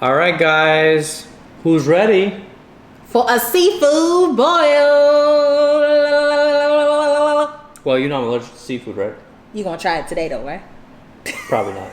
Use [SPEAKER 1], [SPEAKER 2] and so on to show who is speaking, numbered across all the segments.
[SPEAKER 1] All right, guys, who's ready
[SPEAKER 2] for a seafood boil?
[SPEAKER 1] Well, you know I'm allergic to seafood, right?
[SPEAKER 2] You gonna try it today, though, right?
[SPEAKER 1] Probably not.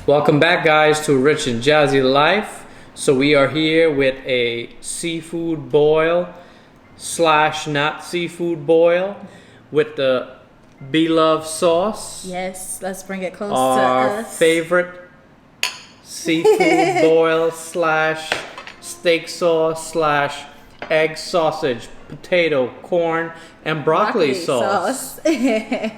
[SPEAKER 1] Welcome back, guys, to Rich and Jazzy Life. So we are here with a seafood boil / not seafood boil with the BLOVE'S sauce.
[SPEAKER 2] Yes, let's bring it close to
[SPEAKER 1] Our
[SPEAKER 2] us.
[SPEAKER 1] favorite seafood boil / steak sauce / egg sausage, potato, corn, and broccoli sauce.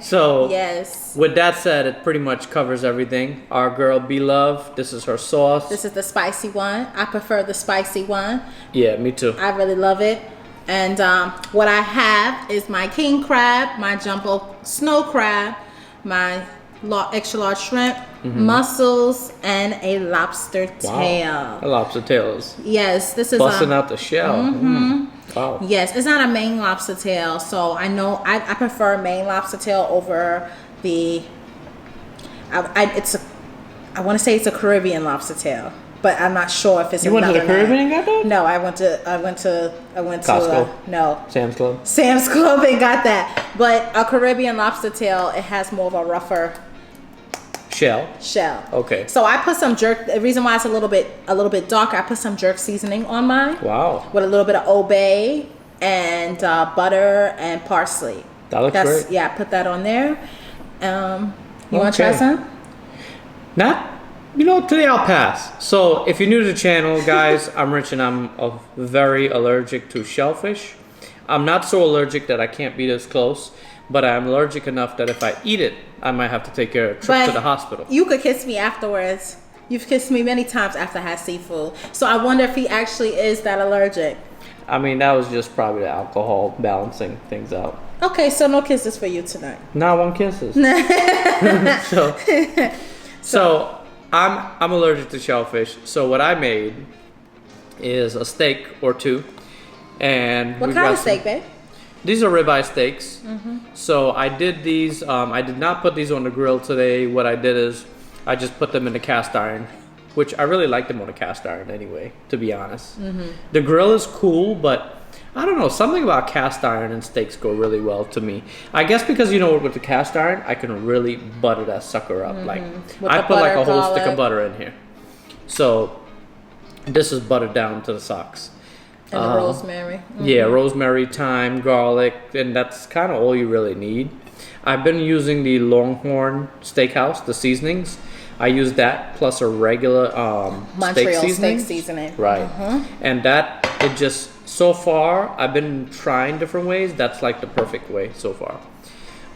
[SPEAKER 1] So
[SPEAKER 2] yes,
[SPEAKER 1] with that said, it pretty much covers everything. Our girl BLOVE, this is her sauce.
[SPEAKER 2] This is the spicy one. I prefer the spicy one.
[SPEAKER 1] Yeah, me too.
[SPEAKER 2] I really love it. And what I have is my king crab, my jumbo snow crab, my extra large shrimp, mussels, and a lobster tail.
[SPEAKER 1] A lobster tail is
[SPEAKER 2] this is
[SPEAKER 1] busting out the shell. Wow.
[SPEAKER 2] Yes, it's not a Maine lobster tail, so I know I prefer Maine lobster tail over the. I want to say it's a Caribbean lobster tail, but I'm not sure if it's.
[SPEAKER 1] You went to the Caribbean and got that?
[SPEAKER 2] No, I went to
[SPEAKER 1] Costco.
[SPEAKER 2] No,
[SPEAKER 1] Sam's Club.
[SPEAKER 2] Sam's Club and got that, but a Caribbean lobster tail, it has more of a rougher shell.
[SPEAKER 1] Okay.
[SPEAKER 2] So I put some jerk. The reason why it's a little bit darker, I put some jerk seasoning on mine.
[SPEAKER 1] Wow.
[SPEAKER 2] With a little bit of Old Bay and butter and parsley.
[SPEAKER 1] That looks great.
[SPEAKER 2] Yeah, I put that on there. You want to try some?
[SPEAKER 1] Today I'll pass. So if you're new to the channel, guys, I'm Rich and I'm very allergic to shellfish. I'm not so allergic that I can't be this close, but I'm allergic enough that if I eat it, I might have to take a trip to the hospital.
[SPEAKER 2] You could kiss me afterwards. You've kissed me many times after I had seafood. So I wonder if he actually is that allergic.
[SPEAKER 1] I mean, that was just probably the alcohol balancing things out.
[SPEAKER 2] Okay, so no kisses for you tonight.
[SPEAKER 1] Not one kisses. So I'm allergic to shellfish. So what I made is a steak or two. And
[SPEAKER 2] what kind of steak, babe?
[SPEAKER 1] These are ribeye steaks. So I did these. I did not put these on the grill today. What I did is I just put them in the cast iron, which I really like them on the cast iron anyway, to be honest. The grill is cool, but I don't know, something about cast iron and steaks go really well to me. I guess because, with the cast iron, I can really butter that sucker up. Like I put like a whole stick of butter in here. So this is buttered down to the socks.
[SPEAKER 2] And the rosemary.
[SPEAKER 1] Yeah, rosemary, thyme, garlic, and that's kind of all you really need. I've been using the Longhorn Steakhouse, the seasonings. I use that plus a regular
[SPEAKER 2] Montreal steak seasoning.
[SPEAKER 1] Right. And that, it just, so far, I've been trying different ways. That's like the perfect way so far.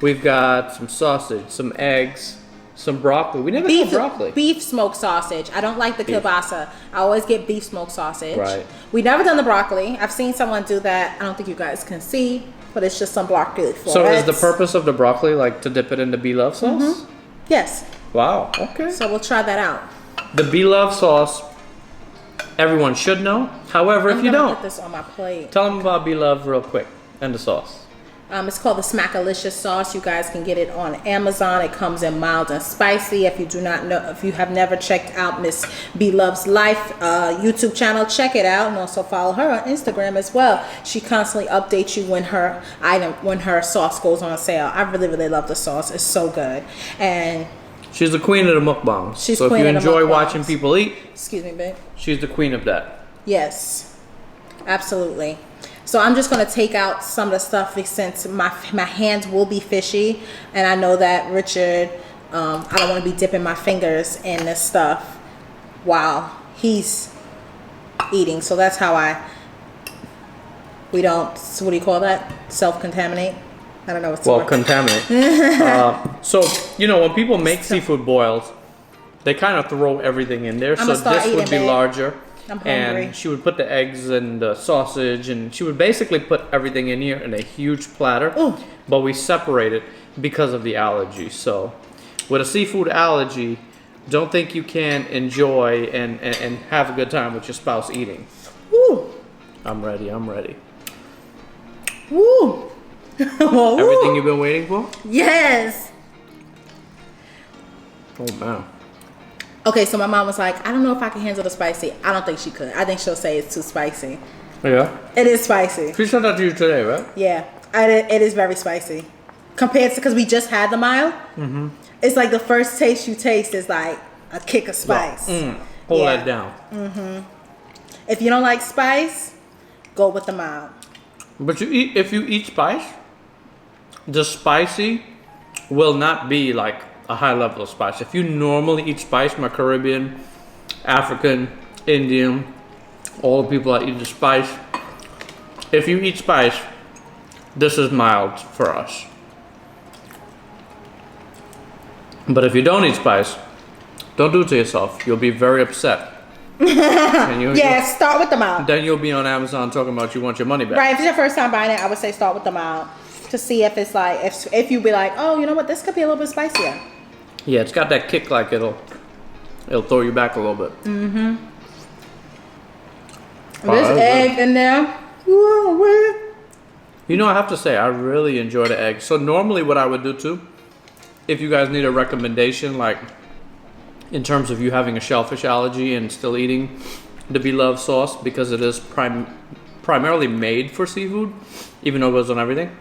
[SPEAKER 1] We've got some sausage, some eggs, some broccoli. We never had broccoli.
[SPEAKER 2] Beef smoked sausage. I don't like the kielbasa. I always get beef smoked sausage.
[SPEAKER 1] Right.
[SPEAKER 2] We never done the broccoli. I've seen someone do that. I don't think you guys can see, but it's just some broccoli florets.
[SPEAKER 1] So is the purpose of the broccoli like to dip it in the BLOVE sauce?
[SPEAKER 2] Yes.
[SPEAKER 1] Wow. Okay.
[SPEAKER 2] So we'll try that out.
[SPEAKER 1] The BLOVE sauce, everyone should know. However, if you don't,
[SPEAKER 2] put this on my plate.
[SPEAKER 1] Tell them about BLOVE real quick and the sauce.
[SPEAKER 2] It's called the SMACKALICIOUS sauce. You guys can get it on Amazon. It comes in mild and spicy. If you do not know, if you have never checked out Miss BLOVE'S Life YouTube channel, check it out, and also follow her on Instagram as well. She constantly updates you when her sauce goes on sale. I really love the sauce. It's so good. And
[SPEAKER 1] she's the queen of the mukbangs.
[SPEAKER 2] So
[SPEAKER 1] if you enjoy watching people eat,
[SPEAKER 2] excuse me, babe.
[SPEAKER 1] She's the queen of that.
[SPEAKER 2] Yes, absolutely. So I'm just going to take out some of the stuff since my hands will be fishy. And I know that Richard, I don't want to be dipping my fingers in this stuff while he's eating. So that's how I we don't, what do you call that? Self-contaminate? I don't know what's the
[SPEAKER 1] Well,
[SPEAKER 2] word.
[SPEAKER 1] contaminate. So, you know, when people make seafood boils, they kind of throw everything in there. So this would be larger.
[SPEAKER 2] I'm hungry.
[SPEAKER 1] And she would put the eggs and the sausage, and she would basically put everything in here in a huge platter.
[SPEAKER 2] Ooh.
[SPEAKER 1] But we separate it because of the allergy. So with a seafood allergy, don't think you can enjoy and have a good time with your spouse eating.
[SPEAKER 2] Woo.
[SPEAKER 1] I'm ready.
[SPEAKER 2] Woo.
[SPEAKER 1] Everything you've been waiting for?
[SPEAKER 2] Yes.
[SPEAKER 1] Oh, man.
[SPEAKER 2] Okay, so my mom was like, I don't know if I can handle the spicy. I don't think she could. I think she'll say it's too spicy.
[SPEAKER 1] Yeah?
[SPEAKER 2] It is spicy.
[SPEAKER 1] She said that to you today, right?
[SPEAKER 2] Yeah, it is very spicy. Compared to, because we just had the mild. Mm-hmm. It's like the first taste you taste is like a kick of spice.
[SPEAKER 1] Hold that down.
[SPEAKER 2] Mm-hmm. If you don't like spice, go with the mild.
[SPEAKER 1] But if you eat spice, the spicy will not be like a high level of spice. If you normally eat spice, my Caribbean, African, Indian, all the people that eat the spice, if you eat spice, this is mild for us. But if you don't eat spice, don't do it to yourself. You'll be very upset.
[SPEAKER 2] Yeah, start with the mild.
[SPEAKER 1] Then you'll be on Amazon talking about you want your money back.
[SPEAKER 2] Right, if it's your first time buying it, I would say start with the mild to see if it's like, if you be like, oh, you know what, this could be a little bit spicier.
[SPEAKER 1] Yeah, it's got that kick, like it'll throw you back a little bit.
[SPEAKER 2] Mm-hmm. This egg in there.
[SPEAKER 1] You know, I have to say, I really enjoy the egg. So normally what I would do too, if you guys need a recommendation, like in terms of you having a shellfish allergy and still eating the BLOVE'S sauce, because it is primarily made for seafood, even though it goes on everything.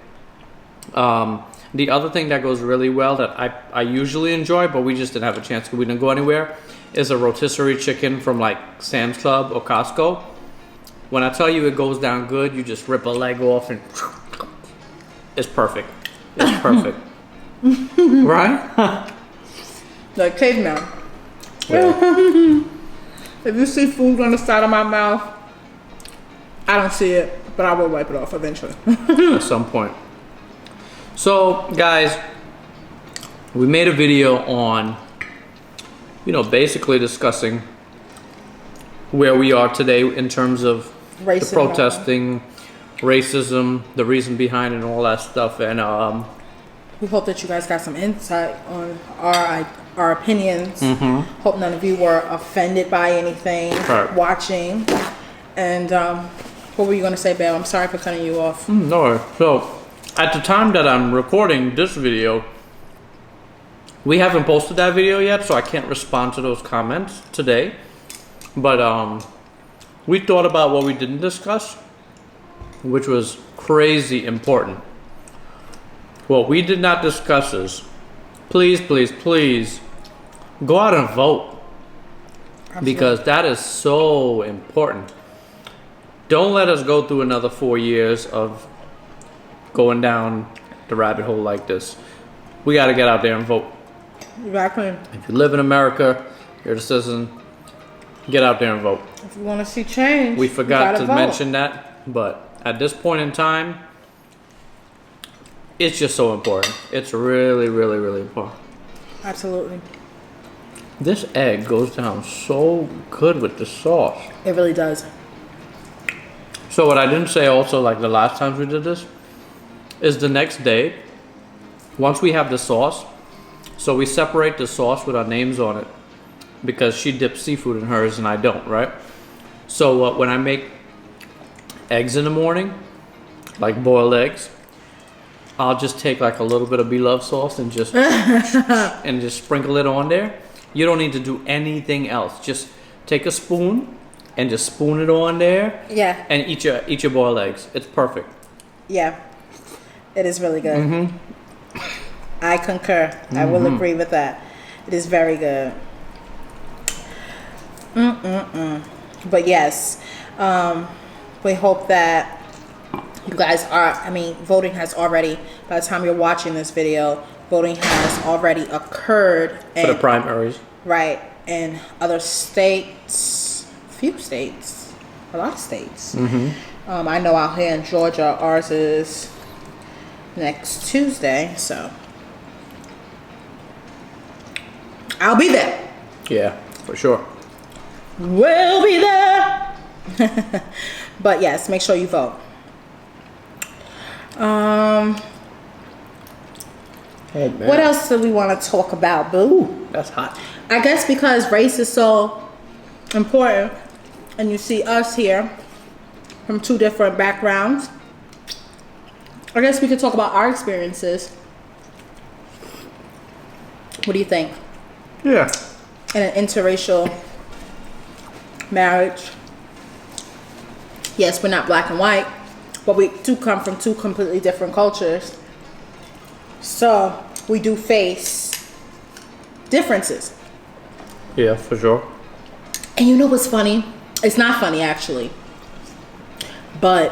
[SPEAKER 1] The other thing that goes really well that I usually enjoy, but we just didn't have a chance because we didn't go anywhere, is a rotisserie chicken from like Sam's Club or Costco. When I tell you it goes down good, you just rip a leg off and it's perfect. It's perfect. Right?
[SPEAKER 2] Like caveman.
[SPEAKER 1] Yeah.
[SPEAKER 2] If you see food on the side of my mouth, I don't see it, but I will wipe it off eventually.
[SPEAKER 1] At some point. So, guys, we made a video on, you know, basically discussing where we are today in terms of the protesting, racism, the reason behind it, and all that stuff. And
[SPEAKER 2] we hope that you guys got some insight on our opinions.
[SPEAKER 1] Mm-hmm.
[SPEAKER 2] Hope none of you were offended by anything watching. And what were you going to say, Belle? I'm sorry for cutting you off.
[SPEAKER 1] No, so at the time that I'm recording this video, we haven't posted that video yet, so I can't respond to those comments today. But we thought about what we didn't discuss, which was crazy important. What we did not discuss is, please, please, please, go out and vote. Absolutely. Because that is so important. Don't let us go through another 4 years of going down the rabbit hole like this. We got to get out there and vote.
[SPEAKER 2] Exactly.
[SPEAKER 1] If you live in America, you're a citizen, get out there and vote.
[SPEAKER 2] If you want to see change,
[SPEAKER 1] we forgot to mention that, but at this point in time, it's just so important. It's really, really, really important.
[SPEAKER 2] Absolutely.
[SPEAKER 1] This egg goes down so good with the sauce.
[SPEAKER 2] It really does.
[SPEAKER 1] So what I didn't say also, like the last times we did this, is the next day, once we have the sauce, so we separate the sauce with our names on it, because she dips seafood in hers and I don't, right? So when I make eggs in the morning, like boiled eggs, I'll just take like a little bit of BLOVE'S sauce and just and just sprinkle it on there. You don't need to do anything else. Just take a spoon and just spoon it on there.
[SPEAKER 2] Yeah.
[SPEAKER 1] And eat your boiled eggs. It's perfect.
[SPEAKER 2] Yeah. It is really good.
[SPEAKER 1] Mm-hmm.
[SPEAKER 2] I concur. Mm-hmm. I will agree with that. It is very good. But yes, we hope that you guys are, voting has already, by the time you're watching this video, voting has already occurred.
[SPEAKER 1] For the primaries.
[SPEAKER 2] Right. In other states, few states, a lot of states.
[SPEAKER 1] Mm-hmm.
[SPEAKER 2] I know out here in Georgia, ours is next Tuesday, so I'll be there.
[SPEAKER 1] Yeah, for sure.
[SPEAKER 2] We'll be there. But yes, make sure you vote.
[SPEAKER 1] Hey, man.
[SPEAKER 2] What else do we want to talk about, boo?
[SPEAKER 1] That's hot.
[SPEAKER 2] I guess because race is so important, and you see us here from two different backgrounds, I guess we could talk about our experiences. What do you think?
[SPEAKER 1] Yeah.
[SPEAKER 2] In an interracial marriage. Yes, we're not black and white, but we do come from two completely different cultures. So we do face differences.
[SPEAKER 1] Yeah, for sure.
[SPEAKER 2] And you know what's funny? It's not funny actually. But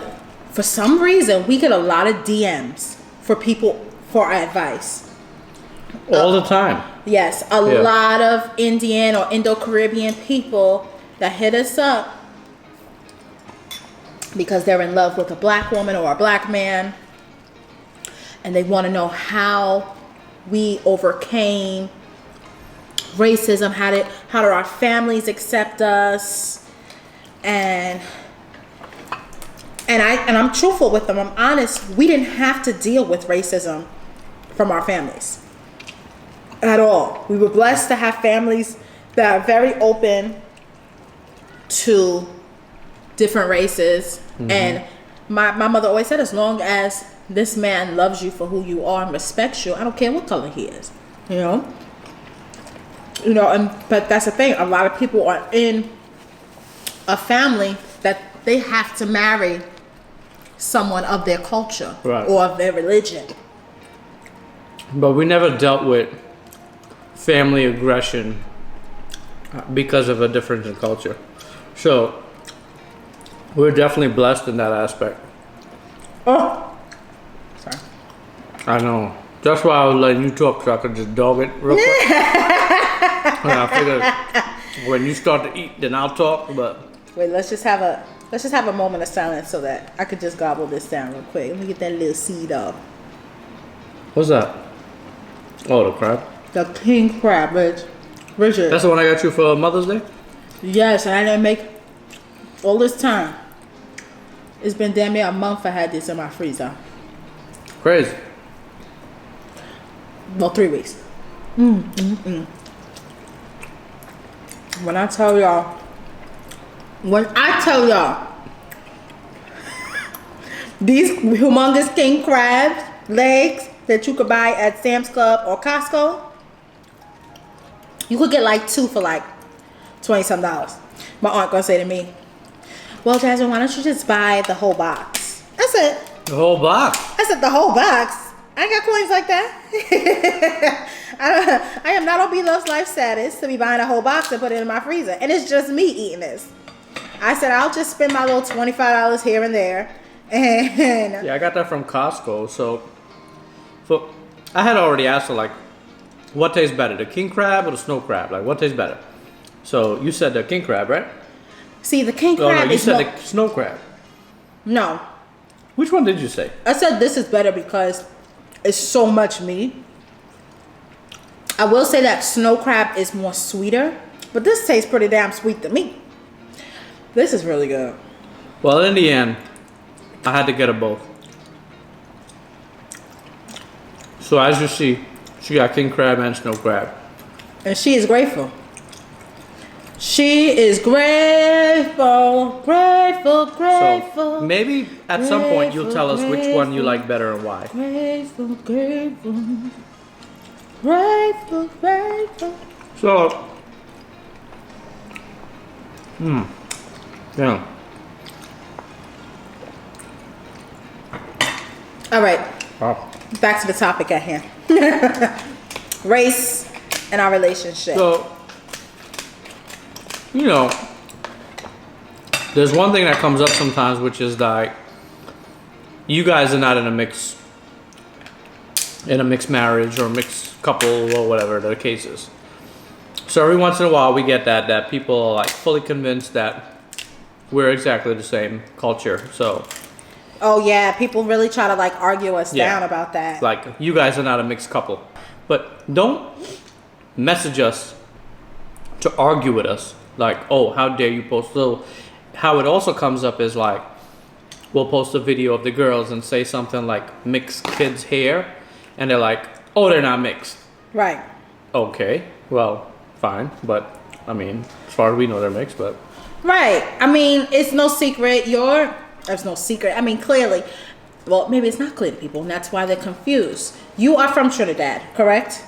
[SPEAKER 2] for some reason, we get a lot of DMs for people for our advice.
[SPEAKER 1] All the time.
[SPEAKER 2] Yes, a lot of Indian or Indo-Caribbean people that hit us up because they're in love with a black woman or a black man, and they want to know how we overcame racism, how did our families accept us, and I'm truthful with them. I'm honest. We didn't have to deal with racism from our families at all. We were blessed to have families that are very open to different races. Mm-hmm. And my mother always said, as long as this man loves you for who you are and respects you, I don't care what color he is. You know, but that's the thing. A lot of people are in a family that they have to marry someone of their culture, right, or of their religion.
[SPEAKER 1] But we never dealt with family aggression because of a difference in culture. So we're definitely blessed in that aspect.
[SPEAKER 2] Oh, sorry.
[SPEAKER 1] I know. That's why I was letting you talk, so I could just dog it real quick. And I figured when you start to eat, then I'll talk. But
[SPEAKER 2] wait, let's just have a moment of silence so that I could just gobble this down real quick. Let me get that little seed off.
[SPEAKER 1] What's that? Oh, the crab.
[SPEAKER 2] The king crab, Richard.
[SPEAKER 1] That's the one I got you for Mother's Day?
[SPEAKER 2] Yes, and I didn't make all this time. It's been damn near a month I had this in my freezer.
[SPEAKER 1] Crazy.
[SPEAKER 2] Well, 3 weeks. When I tell y'all, these humongous king crabs legs that you could buy at Sam's Club or Costco, you could get like 2 for like $20-some. My aunt gonna say to me, well, Jasmine, why don't you just buy the whole box? I said,
[SPEAKER 1] the whole box?
[SPEAKER 2] I said, the whole box? I ain't got coins like that. I am not on BLOVE'S life status to be buying a whole box and put it in my freezer. And it's just me eating this. I said, I'll just spend my little $25 here and there. And
[SPEAKER 1] yeah, I got that from Costco. So I had already asked her, like, what tastes better, the king crab or the snow crab? Like, what tastes better? So you said the king crab, right?
[SPEAKER 2] See, the king crab
[SPEAKER 1] you said the snow crab.
[SPEAKER 2] No.
[SPEAKER 1] Which one did you say?
[SPEAKER 2] I said this is better because it's so much meat. I will say that snow crab is more sweeter, but this tastes pretty damn sweet to me. This is really good.
[SPEAKER 1] Well, in the end, I had to get them both. So as you see, she got king crab and snow crab.
[SPEAKER 2] And she is grateful. She is grateful, grateful, grateful.
[SPEAKER 1] So maybe at some point you'll tell us which one you like better and why.
[SPEAKER 2] Grateful, grateful, grateful, grateful.
[SPEAKER 1] So, yeah.
[SPEAKER 2] All right.
[SPEAKER 1] Wow.
[SPEAKER 2] Back to the topic at hand. Race and our relationship.
[SPEAKER 1] So, you know, there's one thing that comes up sometimes, which is like, you guys are not in a mixed marriage or mixed couple or whatever the case is. So every once in a while we get that people are like fully convinced that we're exactly the same culture. So
[SPEAKER 2] Oh yeah, people really try to like argue us
[SPEAKER 1] Yeah.
[SPEAKER 2] down about that.
[SPEAKER 1] like, you guys are not a mixed couple, but don't message us to argue with us. Like, oh, how dare you post? So how it also comes up is like, we'll post a video of the girls and say something like mixed kids hair, and they're like, oh, they're not mixed.
[SPEAKER 2] Right.
[SPEAKER 1] Okay, well, fine, but I mean, as far as we know, they're mixed. But
[SPEAKER 2] Right. I mean, it's no secret. There's no secret. I mean, clearly. Well, maybe it's not clear to people, and that's why they're confused. You are from Trinidad, correct?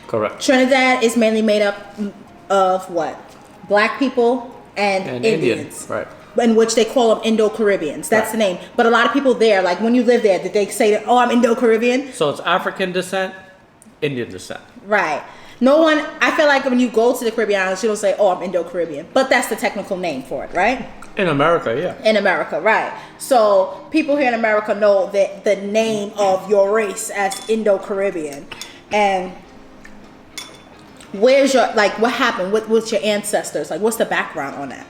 [SPEAKER 1] correct.
[SPEAKER 2] Trinidad is mainly made up of what? Black people and Indians.
[SPEAKER 1] Right.
[SPEAKER 2] In which they call them Indo-Caribbeans. That's
[SPEAKER 1] Right.
[SPEAKER 2] the name. But a lot of people there, like when you live there, did they say that, oh, I'm Indo-Caribbean?
[SPEAKER 1] So it's African descent, Indian descent.
[SPEAKER 2] Right. No one, I feel like when you go to the Caribbean islands, you don't say, oh, I'm Indo-Caribbean. But that's the technical name for it, right?
[SPEAKER 1] In America, yeah.
[SPEAKER 2] In America, right. So people here in America know that the name of your race as Indo-Caribbean. And where's your, like, what happened with your ancestors? Like, what's the background on that?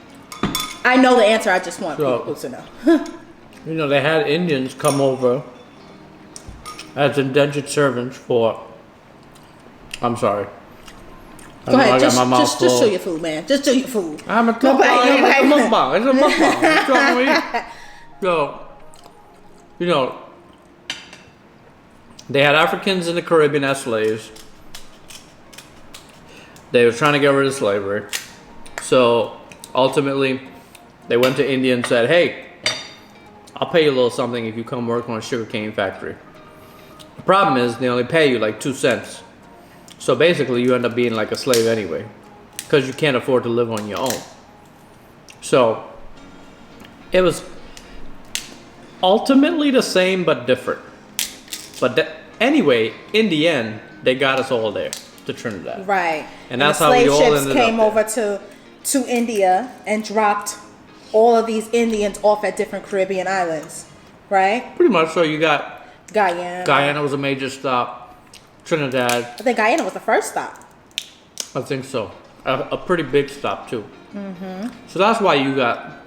[SPEAKER 2] I know the answer, I just want
[SPEAKER 1] So-
[SPEAKER 2] people to know.
[SPEAKER 1] You know, they had Indians come over as indentured servants for. I'm sorry. I
[SPEAKER 2] Go
[SPEAKER 1] know I
[SPEAKER 2] ahead,
[SPEAKER 1] got my mouth
[SPEAKER 2] just
[SPEAKER 1] full.
[SPEAKER 2] show your food, man. Just do your food.
[SPEAKER 1] I'm a
[SPEAKER 2] Nobody-
[SPEAKER 1] It's a
[SPEAKER 2] nobody-
[SPEAKER 1] mukbang. It's a mukbang. What's wrong with you? So, you know, they had Africans in the Caribbean as slaves. They were trying to get rid of slavery. So, ultimately, they went to India and said, hey, I'll pay you a little something if you come work on a sugarcane factory. The problem is they only pay you like 2 cents. So basically you end up being like a slave anyway, because you can't afford to live on your own. So it was ultimately the same but different. But anyway, in the end, they got us all there to Trinidad.
[SPEAKER 2] Right.
[SPEAKER 1] And that's
[SPEAKER 2] the
[SPEAKER 1] how we
[SPEAKER 2] slave
[SPEAKER 1] all
[SPEAKER 2] ships
[SPEAKER 1] ended
[SPEAKER 2] came
[SPEAKER 1] up there.
[SPEAKER 2] over to India and dropped all of these Indians off at different Caribbean islands, right?
[SPEAKER 1] Pretty much. So you got
[SPEAKER 2] Guyana.
[SPEAKER 1] was a major stop. Trinidad,
[SPEAKER 2] I think Guyana was the first stop.
[SPEAKER 1] I think so. A pretty big stop too. Mm-hmm. So that's why you got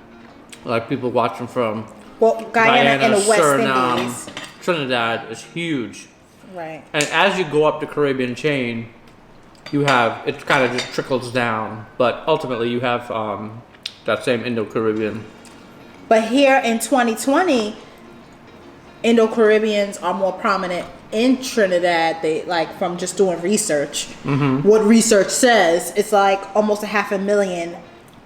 [SPEAKER 1] like people watching from
[SPEAKER 2] Well, Guyana and the West
[SPEAKER 1] Suriname.
[SPEAKER 2] Indies.
[SPEAKER 1] Trinidad is huge.
[SPEAKER 2] Right.
[SPEAKER 1] And as you go up the Caribbean chain, you have, it kind of just trickles down. But ultimately you have that same Indo-Caribbean.
[SPEAKER 2] But here in 2020, Indo-Caribbeans are more prominent in Trinidad. They like from just doing research.
[SPEAKER 1] Mm-hmm.
[SPEAKER 2] What research says, it's like almost 500,000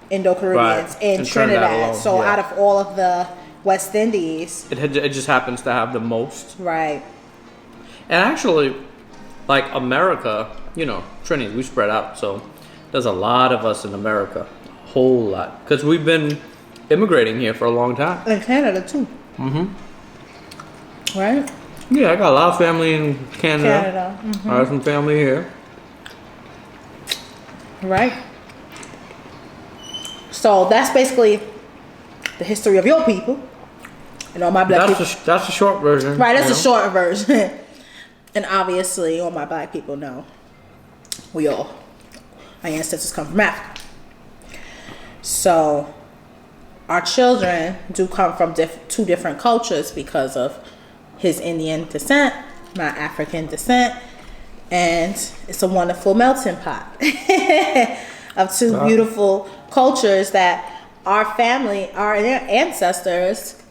[SPEAKER 2] Indo-Caribbeans
[SPEAKER 1] Right.
[SPEAKER 2] in Trinidad.
[SPEAKER 1] alone,
[SPEAKER 2] So
[SPEAKER 1] yeah.
[SPEAKER 2] out of all of the West Indies,
[SPEAKER 1] It just happens to have the most.
[SPEAKER 2] right?
[SPEAKER 1] And actually, like America, you know, Trinity, we spread out. So there's a lot of us in America. A whole lot. Because we've been immigrating here for a long time.
[SPEAKER 2] In Canada too.
[SPEAKER 1] Mm-hmm.
[SPEAKER 2] Right?
[SPEAKER 1] Yeah, I got a lot of family in Canada.
[SPEAKER 2] Canada.
[SPEAKER 1] I have some family here.
[SPEAKER 2] Right. So that's basically the history of your people and all my black people.
[SPEAKER 1] That's the short version.
[SPEAKER 2] Right, that's
[SPEAKER 1] you
[SPEAKER 2] the
[SPEAKER 1] know?
[SPEAKER 2] short version. And obviously, all my black people know our ancestors come from Africa. So our children do come from two different cultures because of his Indian descent, my African descent, and it's a wonderful melting pot of two beautiful cultures that our family, our ancestors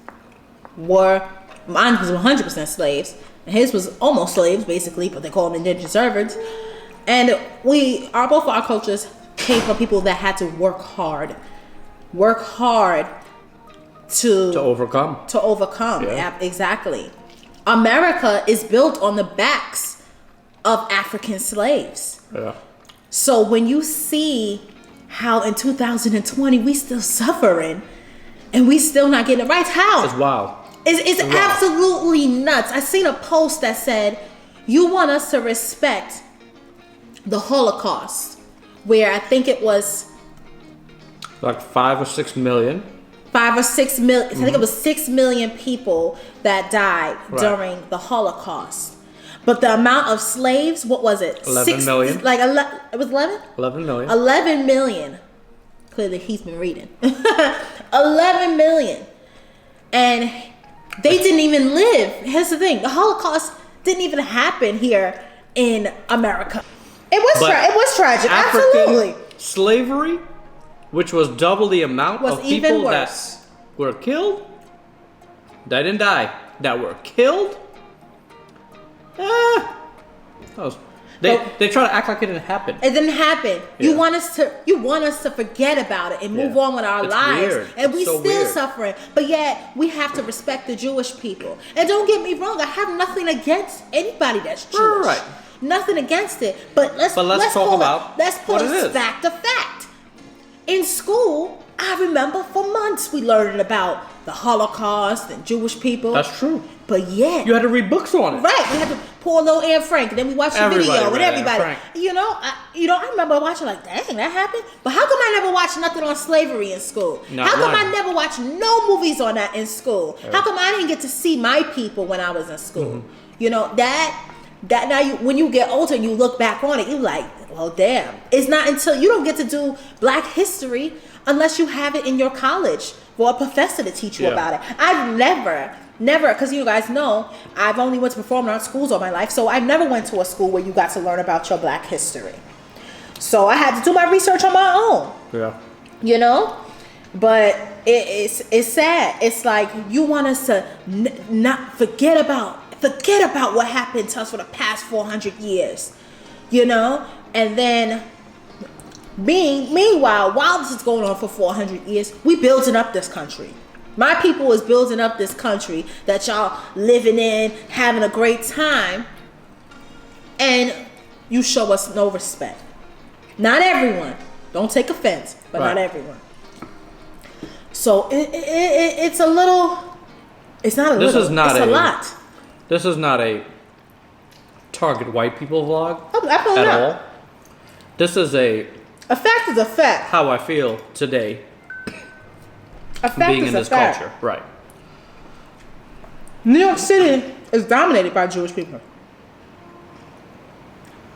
[SPEAKER 2] were. Mine was 100% slaves, and his was almost slaves, basically, but they call them indentured servants. And both our cultures came from people that had to work hard to
[SPEAKER 1] overcome.
[SPEAKER 2] Yeah. Exactly. America is built on the backs of African slaves.
[SPEAKER 1] Yeah.
[SPEAKER 2] So when you see how in 2020 we still suffering and we still not getting it right, how?
[SPEAKER 1] It's wild.
[SPEAKER 2] It's
[SPEAKER 1] wild.
[SPEAKER 2] absolutely nuts. I seen a post that said, you want us to respect the Holocaust, where I think it was
[SPEAKER 1] Like 5 or 6 million.
[SPEAKER 2] 5 or 6 million. I think it was 6 million people that died
[SPEAKER 1] Right.
[SPEAKER 2] during the Holocaust. But the amount of slaves, what was it?
[SPEAKER 1] 11 million.
[SPEAKER 2] Like it was 11?
[SPEAKER 1] 11 million.
[SPEAKER 2] 11 million Clearly, he's been reading. 11 million. And they didn't even live. Here's the thing. The Holocaust didn't even happen here in America. It was tragic.
[SPEAKER 1] African
[SPEAKER 2] Absolutely.
[SPEAKER 1] slavery, which was double the amount
[SPEAKER 2] Was
[SPEAKER 1] of
[SPEAKER 2] even
[SPEAKER 1] people
[SPEAKER 2] worse.
[SPEAKER 1] that were killed, that didn't die, that were killed. They try to act like it didn't happen.
[SPEAKER 2] It didn't happen.
[SPEAKER 1] Yeah.
[SPEAKER 2] You want us to forget about it and move on with our
[SPEAKER 1] It's
[SPEAKER 2] lives.
[SPEAKER 1] weird.
[SPEAKER 2] And
[SPEAKER 1] It's
[SPEAKER 2] we
[SPEAKER 1] so
[SPEAKER 2] still
[SPEAKER 1] weird.
[SPEAKER 2] suffering. But yet we have to respect the Jewish people. And don't get me wrong, I have nothing against anybody that's Jewish.
[SPEAKER 1] Right.
[SPEAKER 2] Nothing against it. But let's
[SPEAKER 1] talk about
[SPEAKER 2] pull
[SPEAKER 1] what it is.
[SPEAKER 2] fact to fact. In school, I remember for months we learned about the Holocaust and Jewish people.
[SPEAKER 1] That's true.
[SPEAKER 2] But yet
[SPEAKER 1] You had to read books on it.
[SPEAKER 2] right, we had to pour a little Anne Frank, and then we watched the
[SPEAKER 1] Everybody
[SPEAKER 2] video with
[SPEAKER 1] read Anne
[SPEAKER 2] everybody.
[SPEAKER 1] Frank.
[SPEAKER 2] I remember watching like, dang, that happened. But how come I never watched nothing on slavery in school?
[SPEAKER 1] Not
[SPEAKER 2] How come
[SPEAKER 1] one.
[SPEAKER 2] I never watched no movies on that in school? How come I didn't get to see my people when I was in school?
[SPEAKER 1] Mm-hmm.
[SPEAKER 2] You know that now when you get older and you look back on it, you like, well, damn. It's not until you don't get to do Black history unless you have it in your college for a professor to teach you
[SPEAKER 1] Yeah.
[SPEAKER 2] about it. I've never, because you guys know, I've only went to performing arts schools all my life, so I never went to a school where you got to learn about your Black history. So I had to do my research on my own,
[SPEAKER 1] Yeah.
[SPEAKER 2] you know? But it's sad. It's like you want us to not forget about what happened to us for the past 400 years, you know? And then meanwhile, while this is going on for 400 years, we building up this country. My people is building up this country that y'all living in, having a great time, and you show us no respect. Not everyone. Don't take offense, but
[SPEAKER 1] Right.
[SPEAKER 2] not everyone. So it's a little. It's not a
[SPEAKER 1] This
[SPEAKER 2] little.
[SPEAKER 1] is not
[SPEAKER 2] it's a
[SPEAKER 1] a-
[SPEAKER 2] lot.
[SPEAKER 1] This is not a target white people vlog
[SPEAKER 2] Absolutely
[SPEAKER 1] at
[SPEAKER 2] not.
[SPEAKER 1] all. This is a
[SPEAKER 2] A fact is a fact.
[SPEAKER 1] how I feel today
[SPEAKER 2] A fact
[SPEAKER 1] being
[SPEAKER 2] is
[SPEAKER 1] in
[SPEAKER 2] a
[SPEAKER 1] this
[SPEAKER 2] fact.
[SPEAKER 1] culture. Right.
[SPEAKER 2] New York City is dominated by Jewish people.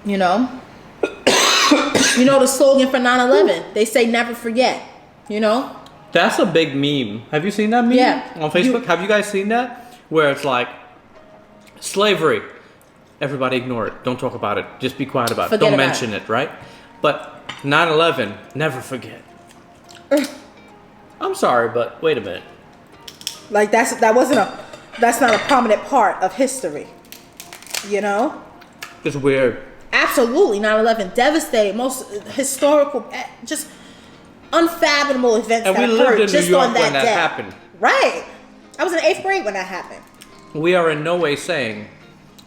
[SPEAKER 2] You know? You know the slogan for 9/11? They say never forget. You know?
[SPEAKER 1] That's a big meme. Have you seen that meme
[SPEAKER 2] Yeah.
[SPEAKER 1] on Facebook? Have you guys seen that? Where it's like, slavery. Everybody ignore it. Don't talk about it. Just be quiet about it.
[SPEAKER 2] Forget
[SPEAKER 1] Don't
[SPEAKER 2] about
[SPEAKER 1] mention it, right? But 9/11, never forget. I'm sorry, but wait a minute.
[SPEAKER 2] Like that's not a prominent part of history. You know?
[SPEAKER 1] It's weird.
[SPEAKER 2] Absolutely, 9/11 devastated, most historical, just unfathomable events
[SPEAKER 1] And
[SPEAKER 2] that
[SPEAKER 1] we lived
[SPEAKER 2] occurred
[SPEAKER 1] in New
[SPEAKER 2] just
[SPEAKER 1] York
[SPEAKER 2] on that
[SPEAKER 1] when that
[SPEAKER 2] day.
[SPEAKER 1] happened.
[SPEAKER 2] Right. I was in 8th grade when that happened.
[SPEAKER 1] We are in no way saying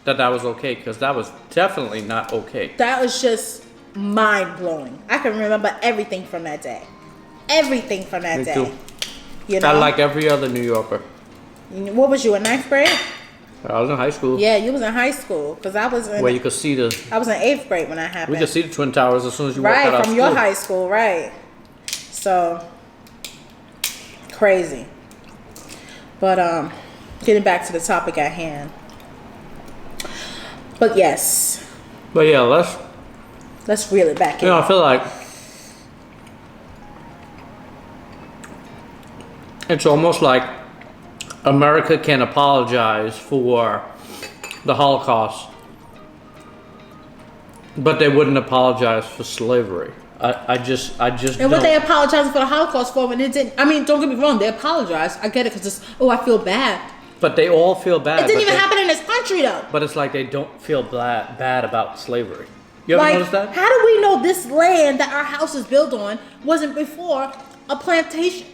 [SPEAKER 1] that was okay, because that was definitely not okay.
[SPEAKER 2] That was just mind blowing. I can remember everything from that day. Everything from that
[SPEAKER 1] Me
[SPEAKER 2] day.
[SPEAKER 1] too.
[SPEAKER 2] You know?
[SPEAKER 1] I like every other New Yorker.
[SPEAKER 2] What was you in 9th grade?
[SPEAKER 1] I was in high school.
[SPEAKER 2] Yeah, you was in high school because I was
[SPEAKER 1] Where
[SPEAKER 2] in.
[SPEAKER 1] you could see the.
[SPEAKER 2] I was in 8th grade when that happened.
[SPEAKER 1] We could see the Twin Towers as soon as you walked out
[SPEAKER 2] Right
[SPEAKER 1] of
[SPEAKER 2] from
[SPEAKER 1] school.
[SPEAKER 2] your high school, right? So crazy. But getting back to the topic at hand. But yes,
[SPEAKER 1] But yeah,
[SPEAKER 2] let's reel it back in.
[SPEAKER 1] I feel like it's almost like America can apologize for the Holocaust, but they wouldn't apologize for slavery. I just
[SPEAKER 2] And
[SPEAKER 1] don't.
[SPEAKER 2] what they apologizing for the Holocaust for when it didn't? I mean, don't get me wrong, they apologized. I get it because it's, I feel bad.
[SPEAKER 1] But they all feel bad.
[SPEAKER 2] It didn't
[SPEAKER 1] but
[SPEAKER 2] even
[SPEAKER 1] they-
[SPEAKER 2] happen in this country though.
[SPEAKER 1] But it's like they don't feel bad about slavery. You ever
[SPEAKER 2] Like,
[SPEAKER 1] notice that?
[SPEAKER 2] how do we know this land that our house is built on wasn't before a plantation?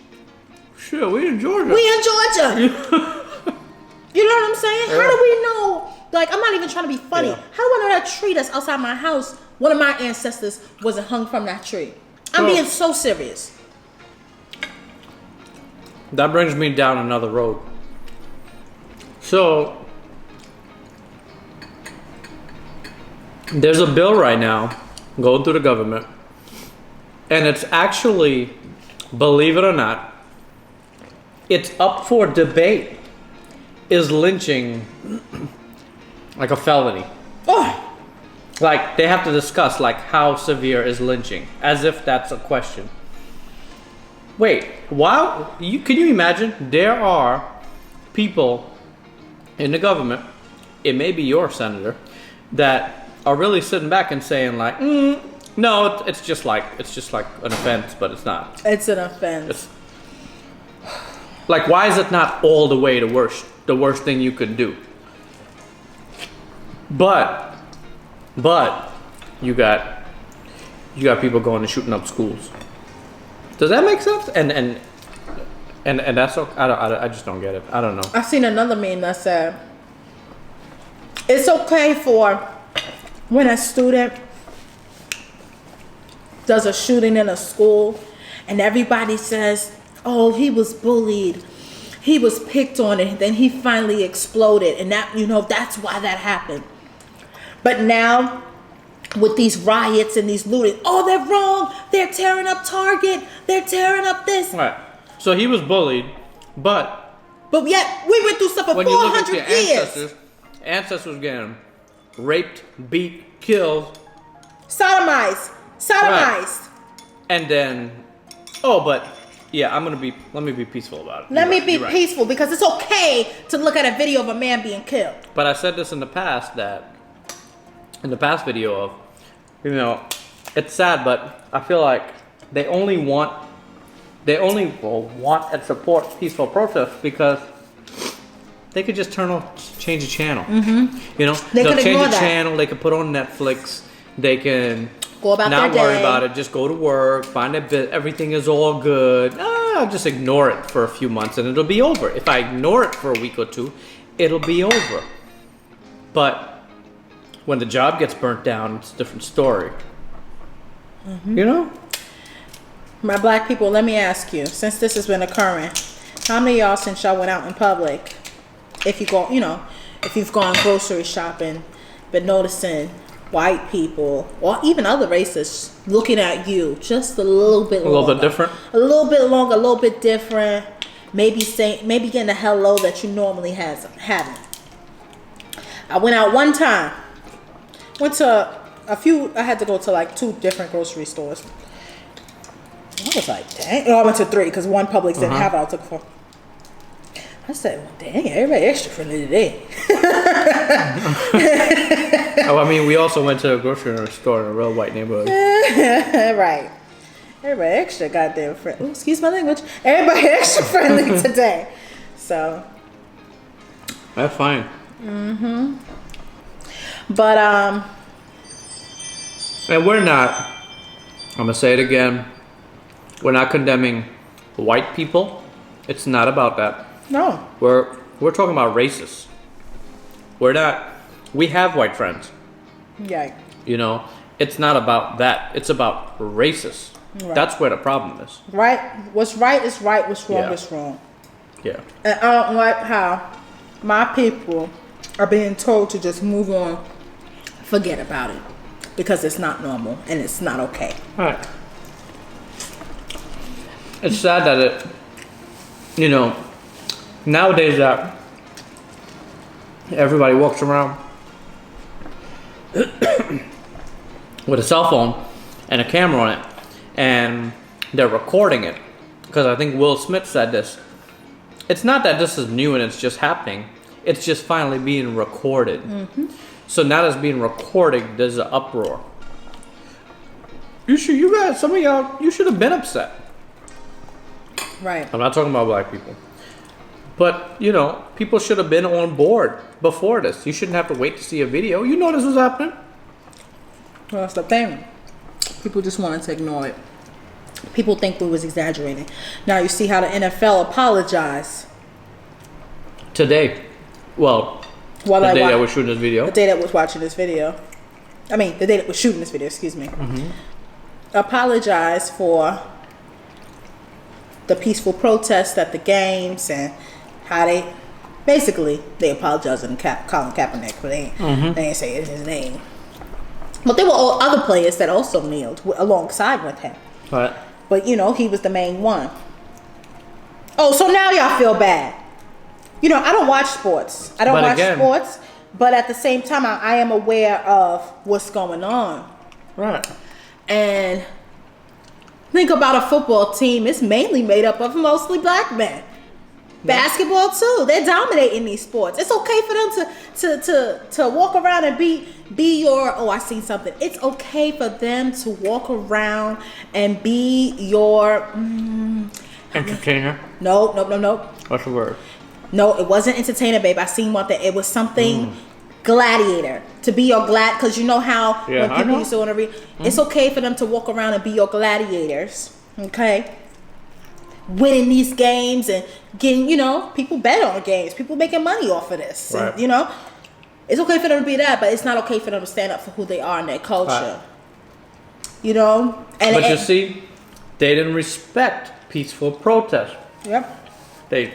[SPEAKER 1] Sure, we in Georgia.
[SPEAKER 2] We in Georgia. You know what I'm saying? How do we know? Like, I'm not even trying to be funny.
[SPEAKER 1] Yeah.
[SPEAKER 2] How do I know that tree that's outside my house, one of my ancestors wasn't hung from that tree? I'm
[SPEAKER 1] Well-
[SPEAKER 2] being so serious.
[SPEAKER 1] That brings me down another road. So, there's a bill right now going through the government, and it's actually, believe it or not, it's up for debate. Is lynching like a felony?
[SPEAKER 2] Oh,
[SPEAKER 1] Like, they have to discuss, like, how severe is lynching, as if that's a question. Wait, wow! Can you imagine? There are people in the government, it may be your senator, that are really sitting back and saying like, no, it's just like an offense, but it's not.
[SPEAKER 2] It's an offense.
[SPEAKER 1] It's, like, why is it not all the way the worst thing you could do? But you got people going and shooting up schools. Does that make sense? And that's okay. I just don't get it. I don't know.
[SPEAKER 2] I've seen another meme that said it's okay for when a student does a shooting in a school and everybody says, oh, he was bullied, he was picked on, and then he finally exploded, and that, you know, that's why that happened. But now with these riots and these looting, oh, they're wrong, they're tearing up Target, they're tearing up this.
[SPEAKER 1] Right. So he was bullied, but
[SPEAKER 2] yet we went through stuff for 400 years.
[SPEAKER 1] Ancestors getting raped, beat, killed,
[SPEAKER 2] sodomized. Right.
[SPEAKER 1] And then, but yeah, let me be peaceful about it.
[SPEAKER 2] Let me be peaceful because it's okay to look at a video of a man being killed.
[SPEAKER 1] But I said this in the past video of, you know, it's sad, but I feel like they only want and support peaceful protests because they could just change the channel. Mm-hmm. You know, they'll change the channel. They could put on Netflix. They can
[SPEAKER 2] go about
[SPEAKER 1] not
[SPEAKER 2] their
[SPEAKER 1] worry
[SPEAKER 2] day.
[SPEAKER 1] about it. Just go to work. Find that everything is all good. I'll just ignore it for a few months and it'll be over. If I ignore it for a week or two, it'll be over. But when the job gets burnt down, it's a different story. Mm-hmm. You know?
[SPEAKER 2] My black people, let me ask you, since this has been occurring, how many of y'all since y'all went out in public, if you've gone grocery shopping, been noticing white people or even other races looking at you just a little bit longer.
[SPEAKER 1] A little bit different?
[SPEAKER 2] A little bit longer, a little bit different. Maybe getting a hello that you normally haven't. I went out one time. Went to I had to go to like 2 different grocery stores. I was like, dang. I went to 3 because one Publix didn't have it. I took 4. I said, well, dang, everybody extra friendly today.
[SPEAKER 1] I mean, we also went to a grocery store in a real white neighborhood.
[SPEAKER 2] Right. Everybody extra goddamn friendly. Excuse my language. Everybody extra friendly today. So.
[SPEAKER 1] That's fine.
[SPEAKER 2] Mm-hmm. But,
[SPEAKER 1] and we're not, I'm going to say it again, we're not condemning white people. It's not about that.
[SPEAKER 2] No.
[SPEAKER 1] We're talking about racists. We have white friends.
[SPEAKER 2] Yeah.
[SPEAKER 1] You know, it's not about that. It's about racists. Right. That's where the problem is.
[SPEAKER 2] Right. What's right is right. What's wrong is wrong.
[SPEAKER 1] Yeah.
[SPEAKER 2] And I don't like how my people are being told to just move on, forget about it, because it's not normal and it's not okay.
[SPEAKER 1] All right. It's sad that it, you know, nowadays that everybody walks around with a cell phone and a camera on it and they're recording it. Because I think Will Smith said this. It's not that this is new and it's just happening. It's just finally being recorded. Mm-hmm. So now that it's being recorded, there's an uproar. You guys, some of y'all, you should have been upset.
[SPEAKER 2] Right.
[SPEAKER 1] I'm not talking about black people. But, you know, people should have been on board before this. You shouldn't have to wait to see a video. You know this was happening.
[SPEAKER 2] Well, that's the thing. People just wanted to ignore it. People think we was exaggerating. Now you see how the NFL apologized.
[SPEAKER 1] Today. Well, the day that we're shooting this video.
[SPEAKER 2] The day that was watching this video. I mean, the day that was shooting this video, excuse me. Mm-hmm. Apologized for the peaceful protests at the games and how they apologized to Colin Kaepernick, but they didn't say his name. But there were other players that also kneeled alongside with him.
[SPEAKER 1] Right.
[SPEAKER 2] But, you know, he was the main one. Oh, so now y'all feel bad. You know, I don't watch sports. Sports, but at the same time, I am aware of what's going on.
[SPEAKER 1] Right.
[SPEAKER 2] And Think about a football team. It's mainly made up of mostly black men. Basketball too. They're dominating these sports. It's okay for them to walk around and be your. Oh, I seen something. It's okay for them to walk around and be your
[SPEAKER 1] Entertainer.
[SPEAKER 2] No.
[SPEAKER 1] What's the word?
[SPEAKER 2] No, it wasn't entertainer, babe. I seen one thing. It was something gladiator. To be your because you know how when people used to want to read. It's okay for them to walk around and be your gladiators. Okay. Winning these games and getting, people bet on games. People making money off of this.
[SPEAKER 1] Right.
[SPEAKER 2] And, it's okay for them to be that, but it's not okay for them to stand up for who they are and their culture.
[SPEAKER 1] Right. But you see, they didn't respect peaceful protest.
[SPEAKER 2] Yep.
[SPEAKER 1] They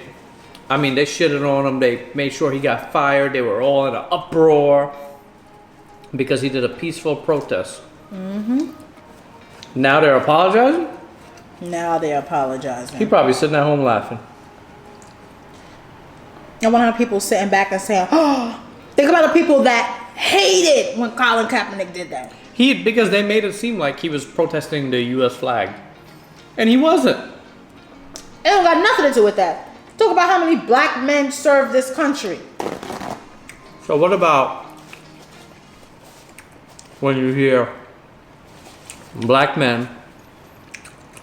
[SPEAKER 1] shitted on him. They made sure he got fired. They were all in an uproar because he did a peaceful protest. Mm-hmm. Now they're apologizing?
[SPEAKER 2] Now they're apologizing.
[SPEAKER 1] He probably sitting at home laughing.
[SPEAKER 2] I wonder how people sitting back and saying, "Oh, think about the people that hated when Colin Kaepernick did that."
[SPEAKER 1] Because they made it seem like he was protesting the U.S. flag, and he wasn't.
[SPEAKER 2] It don't got nothing to do with that. Talk about how many black men served this country.
[SPEAKER 1] So what about when you hear black men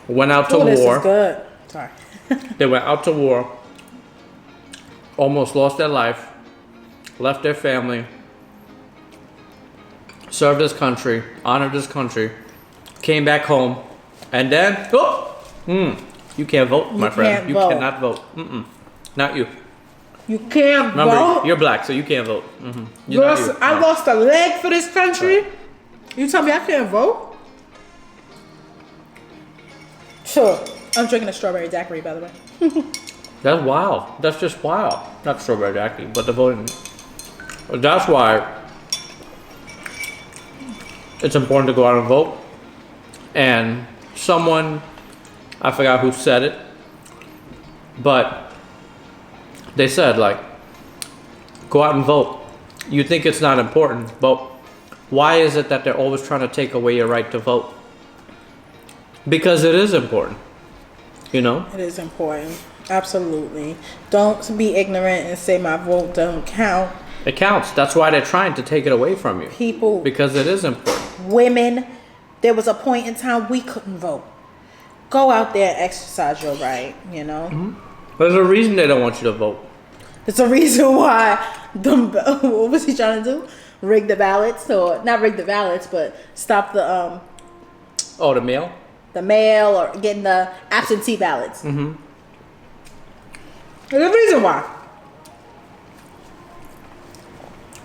[SPEAKER 1] went out to war?
[SPEAKER 2] This is good. Sorry.
[SPEAKER 1] They went out to war, almost lost their life, left their family, served this country, honored this country, came back home, and then, you can't vote, my friend. You cannot vote. Not you.
[SPEAKER 2] You can't vote?
[SPEAKER 1] You're black, so you can't vote.
[SPEAKER 2] I lost a leg for this country? Right. You tell me I can't vote? Sure. I'm drinking a strawberry daiquiri, by the way.
[SPEAKER 1] That's wild. That's just wild. Not strawberry daiquiri, but the voting. That's why it's important to go out and vote. And someone, I forgot who said it, but they said, go out and vote. You think it's not important, but why is it that they're always trying to take away your right to vote? Because it is important, It
[SPEAKER 2] is important. Absolutely. Don't be ignorant and say my vote don't count.
[SPEAKER 1] It counts. That's why they're trying to take it away from you.
[SPEAKER 2] People.
[SPEAKER 1] Because it is important.
[SPEAKER 2] Women, there was a point in time we couldn't vote. Go out there and exercise your right,
[SPEAKER 1] Mm-hmm. There's a reason they don't want you to vote.
[SPEAKER 2] There's a reason why what was he trying to do? Rig the ballots, or not rig the ballots, but stop the
[SPEAKER 1] the mail?
[SPEAKER 2] The mail, or getting the absentee ballots.
[SPEAKER 1] Mm-hmm.
[SPEAKER 2] There's a reason why.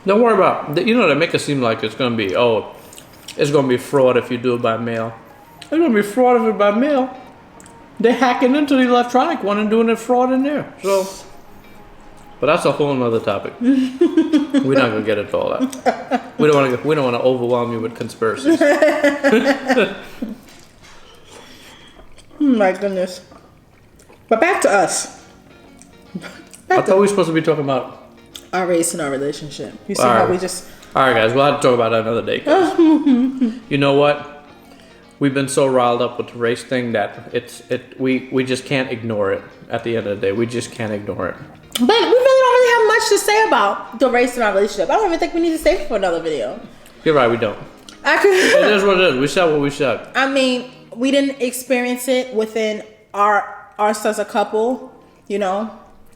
[SPEAKER 1] Don't worry about it. They make it seem like it's going to be fraud if you do it by mail. It's going to be fraud if it's by mail. They're hacking into the electronic one and doing it fraud in there. So, but that's a whole nother topic. We're not going to get into all that. We don't want to overwhelm you with conspiracies.
[SPEAKER 2] My goodness. But back to us.
[SPEAKER 1] I thought we were supposed to be talking about
[SPEAKER 2] our race and our relationship. You see how we just...
[SPEAKER 1] All right, guys. We'll have to talk about that another day. You know what? We've been so riled up with the race thing that we just can't ignore it. At the end of the day, we just can't ignore it.
[SPEAKER 2] But we really don't really have much to say about the race in our relationship. I don't even think we need to save it for another video.
[SPEAKER 1] You're right. We don't. It is what it is. We said what we said.
[SPEAKER 2] I mean, we didn't experience it within us as a couple.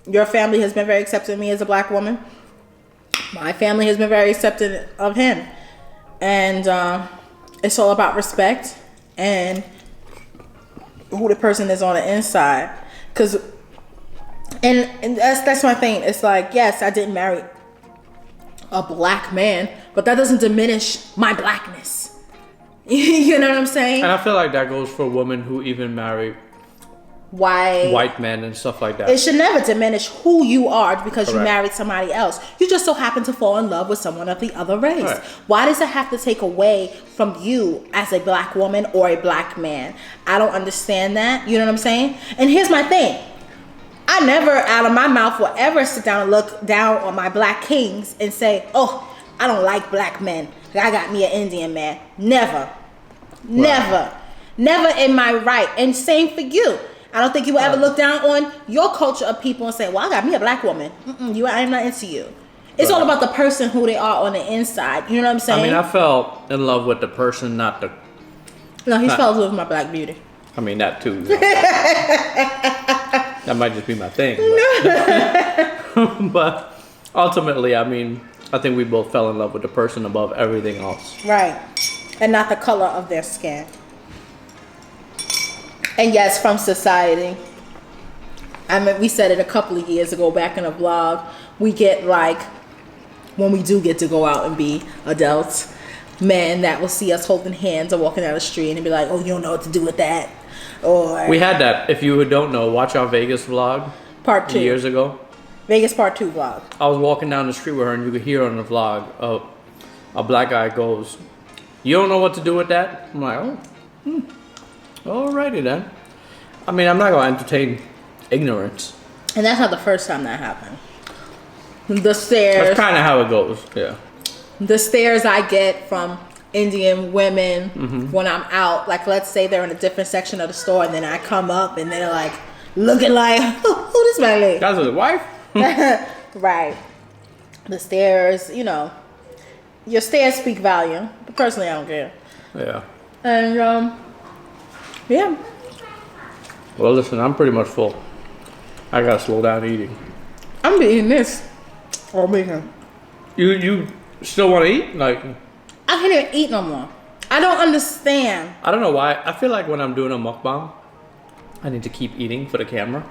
[SPEAKER 2] Your family has been very accepting of me as a black woman. My family has been very accepting of him. And it's all about respect and who the person is on the inside. And that's my thing. It's like, yes, I didn't marry a black man, but that doesn't diminish my blackness. You know what I'm saying?
[SPEAKER 1] And I feel like that goes for women who even marry white men and stuff like that.
[SPEAKER 2] It should never diminish who you are because you married somebody else. You just so happen to fall in love with someone of the other race. Right. Why does it have to take away from you as a black woman or a black man? I don't understand that. You know what I'm saying? And here's my thing. I never out of my mouth will ever sit down and look down on my black kings and say, oh, I don't like black men. I got me an Indian man. Never. Never. Never in my right. And same for you. I don't think you will ever look down on your culture of people and say, well, I got me a black woman. I'm not into you. It's all about the person, who they are on the inside. You know what I'm saying?
[SPEAKER 1] I mean, I fell in love with the person, not the...
[SPEAKER 2] No, he fell in love with my black beauty.
[SPEAKER 1] I mean, that too. That might just be my thing. But, but ultimately, I mean, I think we both fell in love with the person above everything else.
[SPEAKER 2] Right. And not the color of their skin. And yes, from society. I mean, we said it a couple of years ago back in a vlog. We get like, when we do get to go out and be adults, men that will see us holding hands or walking down the street and be like, oh, you don't know what to do with that. Or
[SPEAKER 1] we had that. If you don't know, watch our Vegas vlog.
[SPEAKER 2] Part 2.
[SPEAKER 1] Years ago.
[SPEAKER 2] Vegas Part 2 vlog.
[SPEAKER 1] I was walking down the street with her and you could hear on the vlog, a black guy goes, you don't know what to do with that? I'm like, oh, alrighty then. I mean, I'm not going to entertain ignorance.
[SPEAKER 2] And that's not the first time that happened. The stares.
[SPEAKER 1] That's kind of how it goes, yeah.
[SPEAKER 2] The stares I get from Indian women when I'm out, like let's say they're in a different section of the store and then I come up and they're like looking like, who this man is?
[SPEAKER 1] That's his wife?
[SPEAKER 2] Right. The stares, you know, your stares speak volume. But personally, I don't care.
[SPEAKER 1] Yeah.
[SPEAKER 2] And yeah.
[SPEAKER 1] Well, listen, I'm pretty much full. I gotta slow down eating.
[SPEAKER 2] I'm eating this all weekend.
[SPEAKER 1] You still want to eat? Like,
[SPEAKER 2] I can't even eat no more. I don't understand.
[SPEAKER 1] I don't know why. I feel like when I'm doing a mukbang, I need to keep eating for the camera.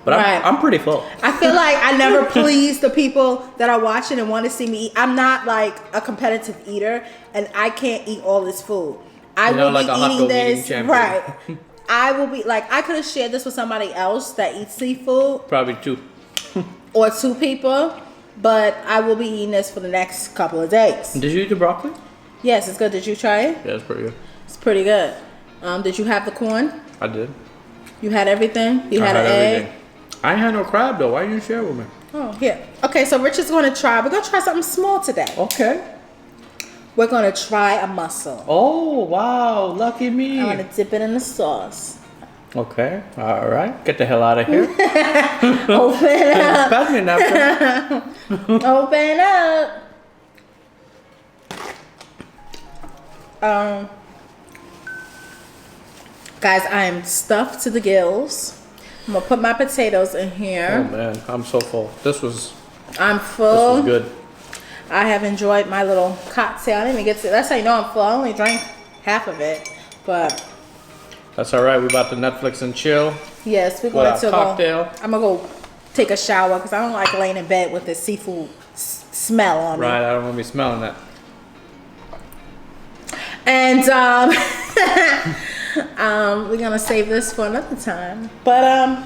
[SPEAKER 1] But
[SPEAKER 2] Right.
[SPEAKER 1] I'm pretty full.
[SPEAKER 2] I feel like I never please the people that are watching and want to see me eat. I'm not like a competitive eater, and I can't eat all this food. I will
[SPEAKER 1] like
[SPEAKER 2] be
[SPEAKER 1] a hot
[SPEAKER 2] eating
[SPEAKER 1] dog eating
[SPEAKER 2] this.
[SPEAKER 1] champion.
[SPEAKER 2] Right. I will be like, I could have shared this with somebody else that eats seafood,
[SPEAKER 1] Probably 2.
[SPEAKER 2] or 2 people, but I will be eating this for the next couple of days.
[SPEAKER 1] Did you eat the broccoli?
[SPEAKER 2] Yes, it's good. Did you try it?
[SPEAKER 1] Yeah, it's pretty good.
[SPEAKER 2] It's pretty good. Did you have the corn?
[SPEAKER 1] I did.
[SPEAKER 2] You had everything? You had an
[SPEAKER 1] everything.
[SPEAKER 2] egg?
[SPEAKER 1] I ain't had no crab though. Why didn't you share with me?
[SPEAKER 2] Oh, here. Okay, so Rich is going to try. We're going to try something small today.
[SPEAKER 1] Okay.
[SPEAKER 2] We're going to try a mussel.
[SPEAKER 1] Oh, wow. Lucky me.
[SPEAKER 2] I'm going to dip it in the sauce.
[SPEAKER 1] Okay. All right. Get the hell out of here.
[SPEAKER 2] Open it up.
[SPEAKER 1] Pass me a napkin.
[SPEAKER 2] Open up. Guys, I am stuffed to the gills. I'm going to put my potatoes in
[SPEAKER 1] Oh,
[SPEAKER 2] here.
[SPEAKER 1] man. I'm so full.
[SPEAKER 2] I'm
[SPEAKER 1] This
[SPEAKER 2] full.
[SPEAKER 1] was good.
[SPEAKER 2] I have enjoyed my little cocktail. I didn't even get to, that's how you know I'm full. I only drank half of it. But
[SPEAKER 1] That's all right. We're about to Netflix and chill.
[SPEAKER 2] yes, we're
[SPEAKER 1] With
[SPEAKER 2] going
[SPEAKER 1] our
[SPEAKER 2] to
[SPEAKER 1] cocktail.
[SPEAKER 2] go. I'm going to go take a shower because I don't like laying in bed with the seafood smell on me.
[SPEAKER 1] Right. I don't want to be smelling that.
[SPEAKER 2] And we're gonna save this for another time. But I'm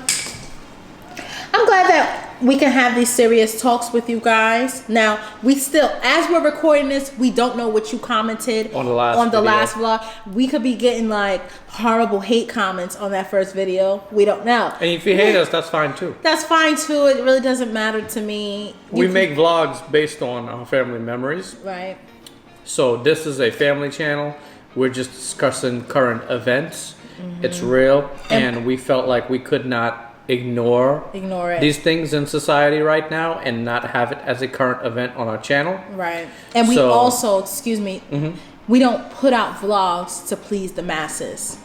[SPEAKER 2] glad that we can have these serious talks with you guys. Now we still, as we're recording this, we don't know what you commented
[SPEAKER 1] On the last video.
[SPEAKER 2] vlog. We could be getting like horrible hate comments on that first video. We don't know.
[SPEAKER 1] And if you hate us, that's fine too.
[SPEAKER 2] That's fine too. It really doesn't matter to me.
[SPEAKER 1] We make vlogs based on our family memories.
[SPEAKER 2] right.
[SPEAKER 1] So this is a family channel. We're just discussing current events. It's real, and we felt like we could not ignore
[SPEAKER 2] it.
[SPEAKER 1] these things in society right now and not have it as a current event on our channel.
[SPEAKER 2] Right. And we
[SPEAKER 1] So-
[SPEAKER 2] also, excuse me, we don't put out vlogs to please the masses.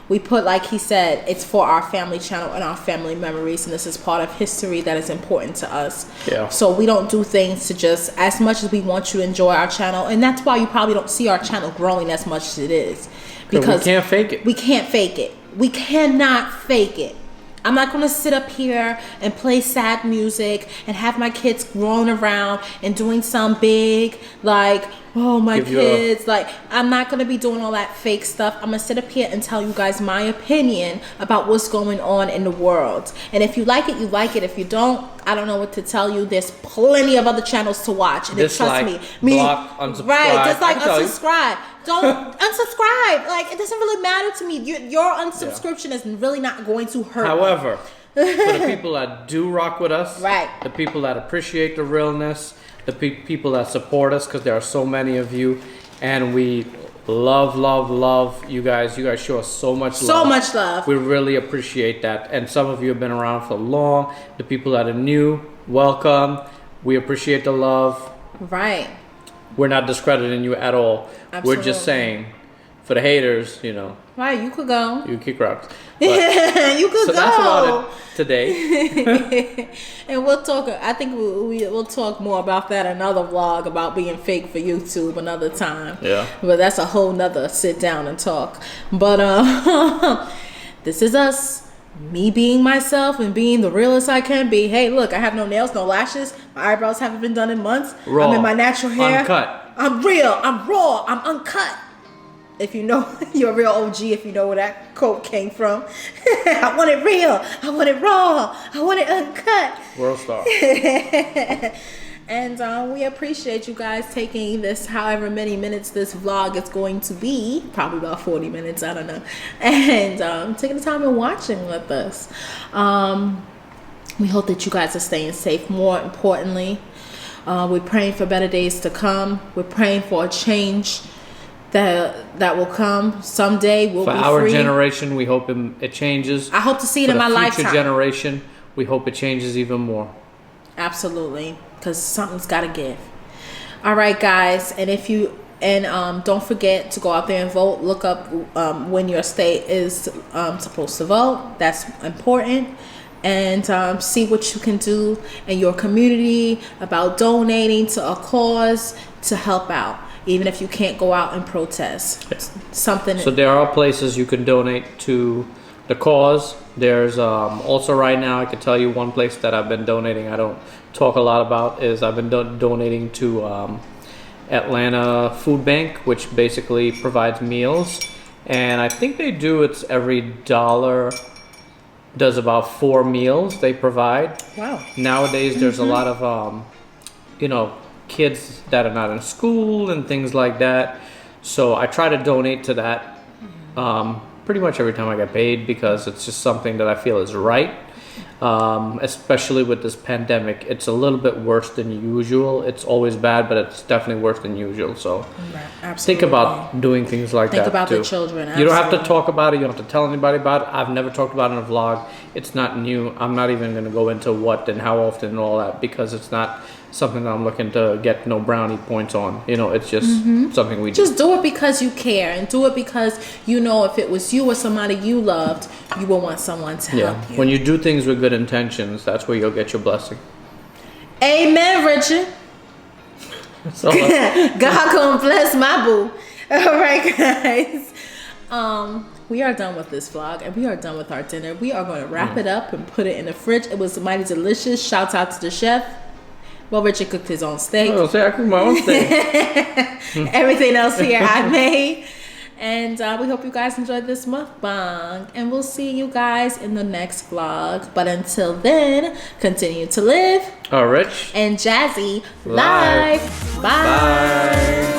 [SPEAKER 2] We put, like he said, it's for our family channel and our family memories, and this is part of history that is important to us.
[SPEAKER 1] Yeah.
[SPEAKER 2] So we don't do things to just, as much as we want you to enjoy our channel, and that's why you probably don't see our channel growing as much as it is.
[SPEAKER 1] Because we can't fake it.
[SPEAKER 2] We can't fake it. We cannot fake it. I'm not going to sit up here and play sad music and have my kids rolling around and doing some big, like, oh, my
[SPEAKER 1] Give you a-
[SPEAKER 2] kids. Like, I'm not going to be doing all that fake stuff. I'm going to sit up here and tell you guys my opinion about what's going on in the world. And if you like it, you like it. If you don't, I don't know what to tell you. There's plenty of other channels to watch. And
[SPEAKER 1] Dislike,
[SPEAKER 2] trust me.
[SPEAKER 1] block, unsubscribe.
[SPEAKER 2] Right, just like
[SPEAKER 1] I can tell you.
[SPEAKER 2] unsubscribe. Don't unsubscribe. Like, it doesn't really matter to me. Your unsubscription is really not going to hurt me.
[SPEAKER 1] However, for the people that do rock with us,
[SPEAKER 2] Right.
[SPEAKER 1] the people that appreciate the realness, the people that support us, because there are so many of you, and we love you guys. You guys show us so much love.
[SPEAKER 2] So much love.
[SPEAKER 1] We really appreciate that. And some of you have been around for long. The people that are new, welcome. We appreciate the love.
[SPEAKER 2] Right.
[SPEAKER 1] We're not discrediting you at all.
[SPEAKER 2] Absolutely.
[SPEAKER 1] We're just saying, for the haters, you know.
[SPEAKER 2] Right, you could go.
[SPEAKER 1] You kick rocks.
[SPEAKER 2] You could
[SPEAKER 1] so
[SPEAKER 2] go.
[SPEAKER 1] That's about it today.
[SPEAKER 2] And we'll talk. I think we'll talk more about that in another vlog about being fake for YouTube another time.
[SPEAKER 1] Yeah.
[SPEAKER 2] But that's a whole nother sit down and talk. But this is us. Me being myself and being the realest I can be. Hey, look, I have no nails, no lashes. My eyebrows haven't been done in months.
[SPEAKER 1] Raw.
[SPEAKER 2] I'm in my natural hair.
[SPEAKER 1] Uncut.
[SPEAKER 2] I'm real. I'm raw. I'm uncut. If you know, you're a real OG if you know where that quote came from. I want it real. I want it raw. I want it uncut.
[SPEAKER 1] World star.
[SPEAKER 2] And we appreciate you guys taking this however many minutes this vlog is going to be. Probably about 40 minutes, I don't know. And taking the time and watching with us. We hope that you guys are staying safe. More importantly, we're praying for better days to come. We're praying for a change that will come someday. We'll
[SPEAKER 1] for
[SPEAKER 2] be
[SPEAKER 1] our
[SPEAKER 2] free.
[SPEAKER 1] Generation, we hope it changes.
[SPEAKER 2] I hope to see it in my lifetime.
[SPEAKER 1] For the future generation, we hope it changes even more.
[SPEAKER 2] Absolutely, because something's got to give. All right, guys, and if you don't forget to go out there and vote. Look up when your state is supposed to vote. That's important. And see what you can do in your community about donating to a cause to help out, even if you can't go out and protest. Something.
[SPEAKER 1] So there are places you can donate to the cause. There's also right now, I can tell you one place that I've been donating. I don't talk a lot about is I've been donating to Atlanta Food Bank, which basically provides meals. And I think they do, it's every dollar does about 4 meals they provide.
[SPEAKER 2] Wow.
[SPEAKER 1] Nowadays, there's a lot of, kids that are not in school and things like that. So I try to donate to that pretty much every time I get paid because it's just something that I feel is right. Especially with this pandemic, it's a little bit worse than usual. It's always bad, but it's definitely worse than usual. So think about doing things like that.
[SPEAKER 2] Think about
[SPEAKER 1] too.
[SPEAKER 2] the children.
[SPEAKER 1] You don't have to talk about it. You don't have to tell anybody about it. I've never talked about it in a vlog. It's not new. I'm not even going to go into what and how often and all that because it's not something that I'm looking to get no brownie points on. It's just something we do.
[SPEAKER 2] Just do it because you care and do it because if it was you or somebody you loved, you would want someone to help you.
[SPEAKER 1] When you do things with good intentions, that's where you'll get your blessing.
[SPEAKER 2] Amen, Richard.
[SPEAKER 1] So,
[SPEAKER 2] God gonna bless my boo. All right, guys. We are done with this vlog and we are done with our dinner. We are going to wrap it up and put it in the fridge. It was mighty delicious. Shouts out to the chef. Well, Richard cooked his own steak.
[SPEAKER 1] I cooked my own steak.
[SPEAKER 2] Everything else here I made. And we hope you guys enjoyed this mukbang. And we'll see you guys in the next vlog. But until then, continue to live
[SPEAKER 1] Rich
[SPEAKER 2] and jazzy life. Bye.
[SPEAKER 1] Bye.